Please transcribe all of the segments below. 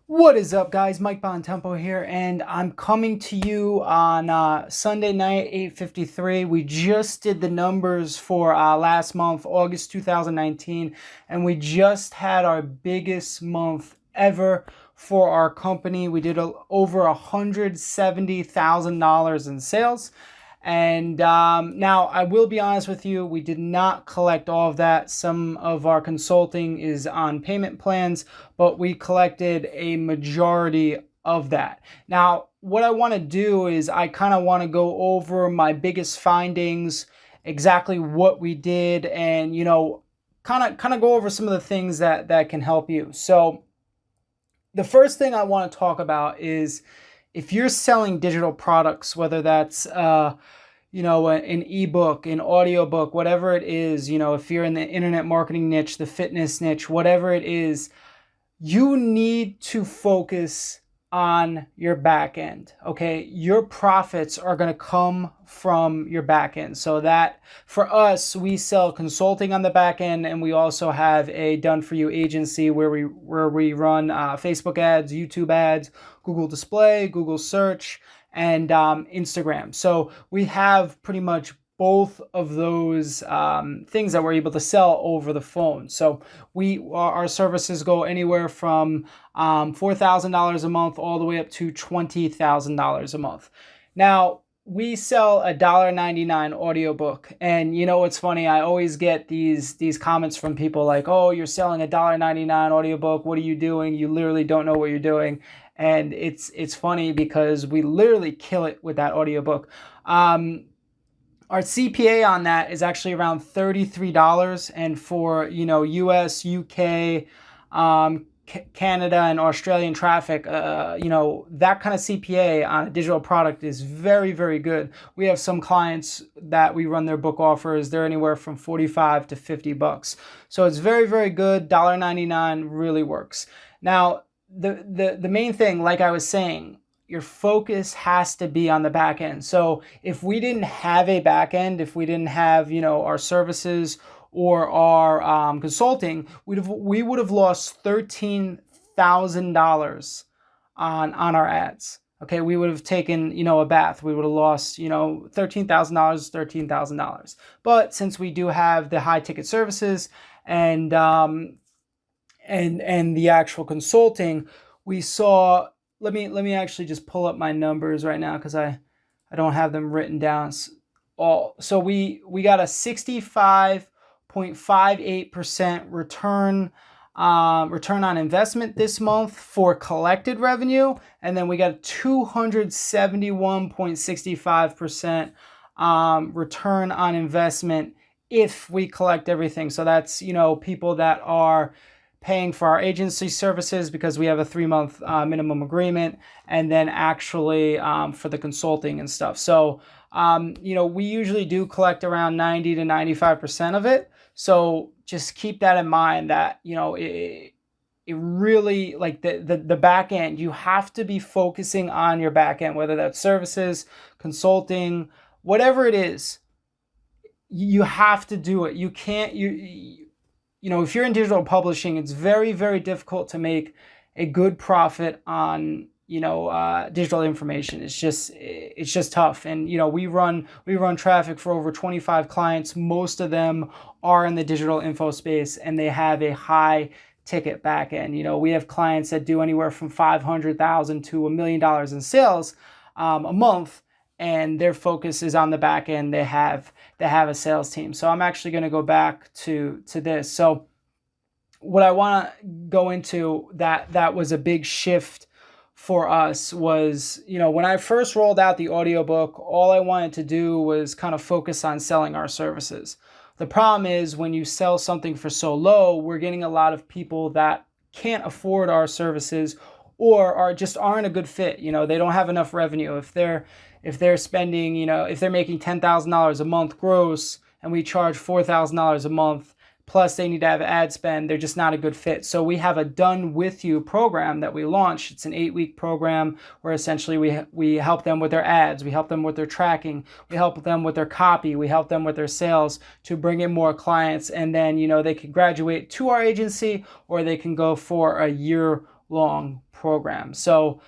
What is up, guys? Mike Bontempo here, and I'm coming to you on Sunday night, 8:53. We just did the numbers for last month, August 2019, and we just had our biggest month ever for our company. We did over $170,000 in sales. And now I will be honest with you, we did not collect all of that. Some of our consulting is on payment plans, but we collected a majority of that. Now, what I want to do is I kind of want to go over my biggest findings, exactly what we did, and kind of go over some of the things that can help you. So, the first thing I want to talk about is if you're selling digital products, whether that's an ebook, an audiobook, whatever it is, if you're in the internet marketing niche, the fitness niche, whatever it is, you need to focus on your back end. Okay, your profits are going to come from your back end. So that for us, we sell consulting on the back end, and we also have a done for you agency where we run Facebook ads, YouTube ads, Google Display, Google Search, and Instagram. So we have pretty much both of those things that we're able to sell over the phone. So our services go anywhere from $4,000 a month all the way up to $20,000 a month. Now, we sell a $1.99 audiobook, and what's funny, I always get these comments from people like, "Oh, you're selling a $1.99 audiobook. What are you doing? You literally don't know what you're doing." And it's funny because we literally kill it with that audiobook. Our CPA on that is actually around $33, and for US, UK, Canada, and Australian traffic, that kind of CPA on a digital product is very, very good. We have some clients that we run their book offers; they're anywhere from $45 to $50. So it's very, very good. $1.99 really works. Now, the main thing, like I was saying, your focus has to be on the back end. So if we didn't have a back end, if we didn't have, our services or our consulting, we would have lost $13,000 on our ads. Okay, we would have taken, a bath. We would have lost, $13,000. But since we do have the high ticket services and the actual consulting, we saw. Let me actually just pull up my numbers right now because I don't have them written down. So we got a 65.58% return on investment this month for collected revenue, and then we got 271.65% return on investment if we collect everything. So that's people that are paying for our agency services because we have a 3-month minimum agreement, and then actually for the consulting and stuff. So, we usually do collect around 90 to 95% of it. So just keep that in mind that, it really, like the back end, you have to be focusing on your back end, whether that's services, consulting, whatever it is, you have to do it. You can't, if you're in digital publishing, it's very, very difficult to make a good profit on, digital information. It's just tough. And, we run traffic for over 25 clients. Most of them are in the digital info space, and they have a high ticket back end. We have clients that do anywhere from $500,000 to $1 million in sales a month, and their focus is on the back end. They have a sales team. So I'm actually going to go back to this. So what I want to go into that was a big shift for us was, when I first rolled out the audiobook, all I wanted to do was kind of focus on selling our services. The problem is when you sell something for so low, we're getting a lot of people that can't afford our services or aren't a good fit. They don't have enough revenue. If they're spending, if they're making $10,000 a month gross and we charge $4,000 a month, plus they need to have ad spend, they're just not a good fit. So we have a Done With You program that we launched. It's an 8-week program where essentially we help them with their ads, we help them with their tracking, we help them with their copy, we help them with their sales to bring in more clients, and then they can graduate to our agency or they can go for a year long program. So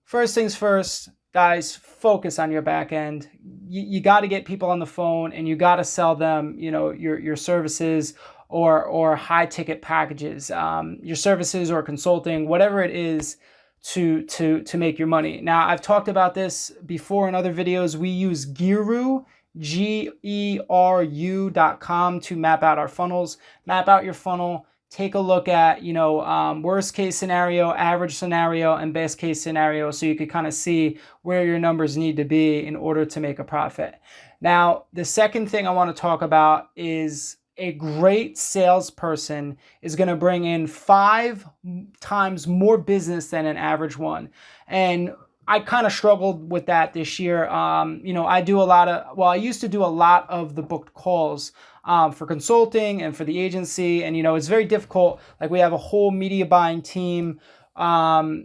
first things first, guys, focus on your back end. You got to get people on the phone, and you got to sell them, your services or high ticket packages, your services or consulting, whatever it is, to make your money. Now, I've talked about this before in other videos. We use Geru, GERU.com to map out our funnels. Map out your funnel. Take a look at, worst case scenario, average scenario, and best case scenario, so you could kind of see where your numbers need to be in order to make a profit. Now, the second thing I want to talk about is a great salesperson is going to bring in 5 times more business than an average one. And I kind of struggled with that this year. I used to do a lot of the booked calls for consulting and for the agency. And, it's very difficult. Like, we have a whole media buying team. I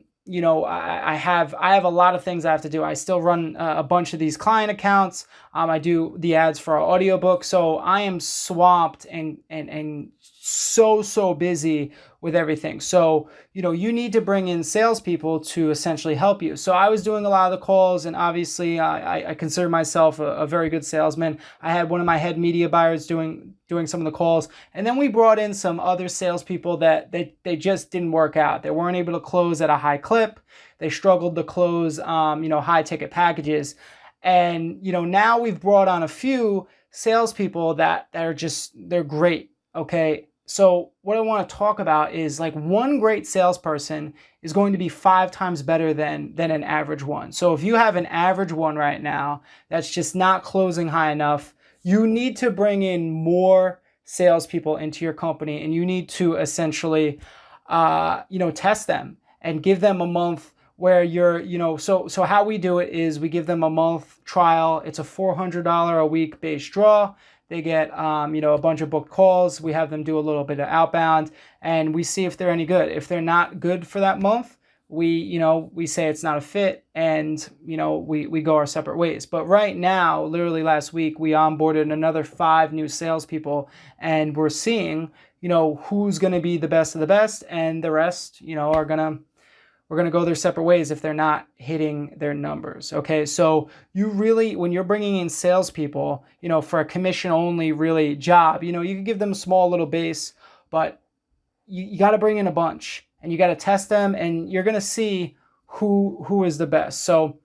have a lot of things I have to do. I still run a bunch of these client accounts. I do the ads for our audiobook. So I am swamped and so busy with everything. So, you need to bring in salespeople to essentially help you. So I was doing a lot of the calls, and obviously I consider myself a very good salesman. I had one of my head media buyers doing some of the calls. And then we brought in some other salespeople that they just didn't work out. They weren't able to close at a high clip. They struggled to close, high ticket packages. And, now we've brought on a few salespeople that they're great. Okay. So what I want to talk about is, like, one great salesperson is going to be 5 times better than an average one. So if you have an average one right now that's just not closing high enough, you need to bring in more salespeople into your company, and you need to essentially, test them and give them a month where so how we do it is we give them a month trial. It's a $400 a week base draw. They get, a bunch of booked calls. We have them do a little bit of outbound, and we see if they're any good. If they're not good for that month, we say it's not a fit, and, we go our separate ways. But right now, literally last week, we onboarded another 5 new salespeople, and we're seeing, who's going to be the best of the best, and the rest, we're going to go their separate ways if they're not hitting their numbers. Okay. So when you're bringing in salespeople, for a commission only really job, you can give them a small little base, but you got to bring in a bunch, and you got to test them, and you're going to see who is the best. So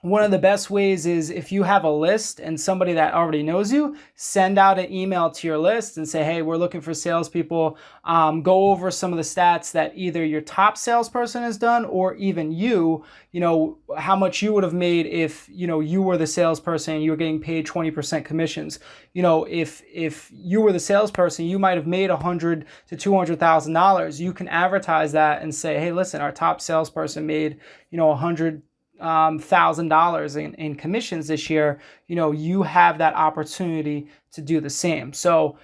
one of the best ways is, if you have a list and somebody that already knows you, send out an email to your list and say, hey, we're looking for salespeople. Go over some of the stats that either your top salesperson has done, or even how much you would have made if, you were the salesperson and you were getting paid 20% commissions. If you were the salesperson, you might have made $100,000 to $200,000. You can advertise that and say, hey, listen, our top salesperson made, $100,000 in commissions this year. You have that opportunity to do the same. So,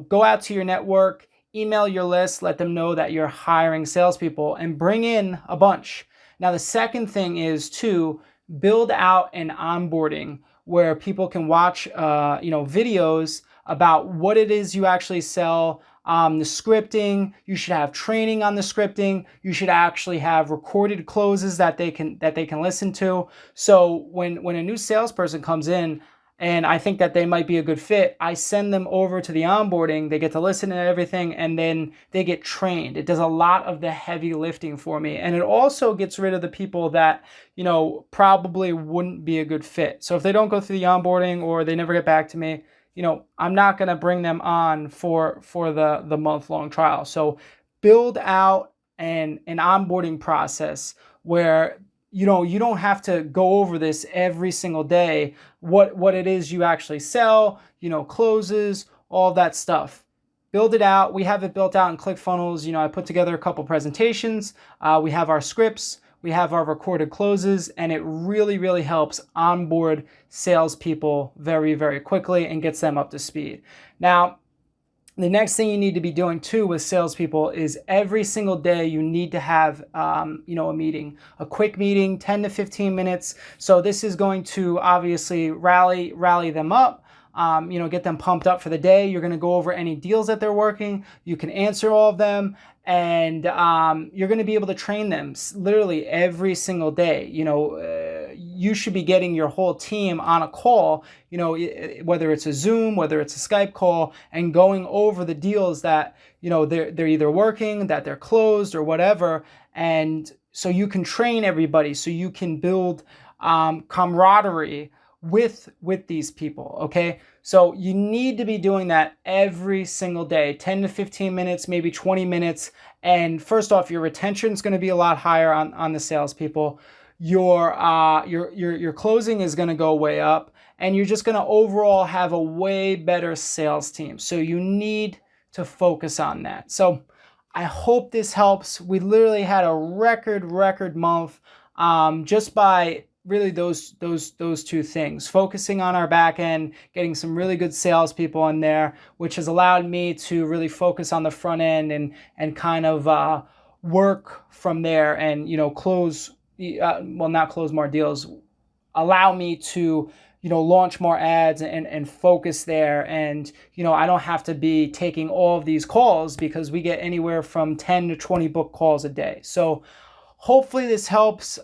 go out to your network, email your list, let them know that you're hiring salespeople, and bring in a bunch. Now, the second thing is to build out an onboarding where people can watch, videos about what it is you actually sell. The scripting, you should have training on the scripting. You should actually have recorded closes that they can listen to. So when a new salesperson comes in, and I think that they might be a good fit, I send them over to the onboarding. They get to listen to everything, and then they get trained. It does a lot of the heavy lifting for me. And it also gets rid of the people that, probably wouldn't be a good fit. So if they don't go through the onboarding, or they never get back to me, I'm not going to bring them on for the month-long trial. So build out an onboarding process where, you don't have to go over this every single day, what it is you actually sell, closes, all that stuff. Build it out. We have it built out in ClickFunnels. I put together a couple presentations. We have our scripts. We have our recorded closes, and it really, really helps onboard salespeople very, very quickly and gets them up to speed. Now, the next thing you need to be doing too with salespeople is every single day you need to have, a meeting, a quick meeting, 10 to 15 minutes. So this is going to obviously rally them up. get them pumped up for the day. You're going to go over any deals that they're working. You can answer all of them, and you're going to be able to train them literally every single day. You should be getting your whole team on a call, whether it's a Zoom, whether it's a Skype call, and going over the deals that, they're either working, that they're closed or whatever. And so you can train everybody, so you can build camaraderie with these people. Okay. So you need to be doing that every single day, 10 to 15 minutes, maybe 20 minutes. And first off, your retention is going to be a lot higher on the salespeople. Your closing is going to go way up, and you're just going to overall have a way better sales team. So you need to focus on that. So I hope this helps. We literally had a record month just by really those two things, focusing on our back end, getting some really good salespeople in there, which has allowed me to really focus on the front end and kind of work from there and, close, not close more deals, allow me to, launch more ads and focus there. And, I don't have to be taking all of these calls because we get anywhere from 10 to 20 book calls a day. So hopefully this helps.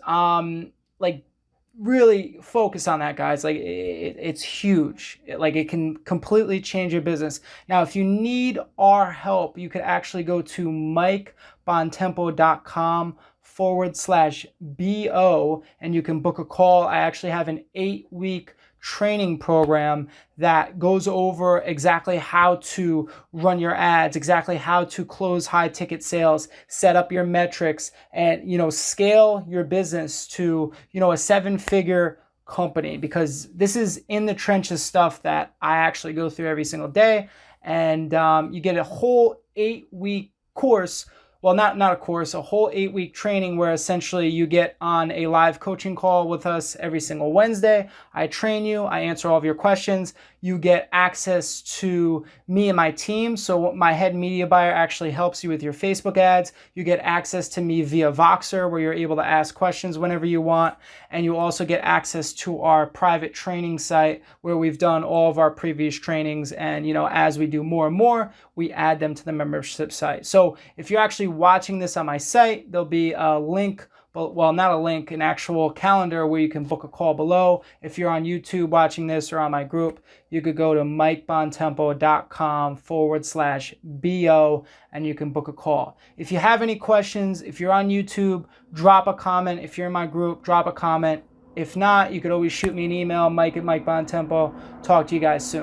Really focus on that, guys. It's huge. It can completely change your business. Now, if you need our help, you could actually go to MikeBontempo.com/BO and you can book a call. I actually have an 8-week training program that goes over exactly how to run your ads, exactly how to close high ticket sales, set up your metrics, and scale your business to a 7-figure company, because this is in the trenches stuff that I actually go through every single day. And you get a whole 8-week course. Well, not a course, a whole 8-week training where essentially you get on a live coaching call with us every single Wednesday. I train you, I answer all of your questions. You get access to me and my team. So my head media buyer actually helps you with your Facebook ads. You get access to me via Voxer, where you're able to ask questions whenever you want. And you also get access to our private training site where we've done all of our previous trainings. And, as we do more and more, we add them to the membership site. So if you're actually watching this on my site, there'll be a link, well, not a link, an actual calendar where you can book a call below. If you're on YouTube watching this or on my group, you could go to MikeBontempo.com/BO and you can book a call. If you have any questions, if you're on YouTube, drop a comment. If you're in my group, drop a comment. If not, you could always shoot me an email, Mike@MikeBontempo. Talk to you guys soon.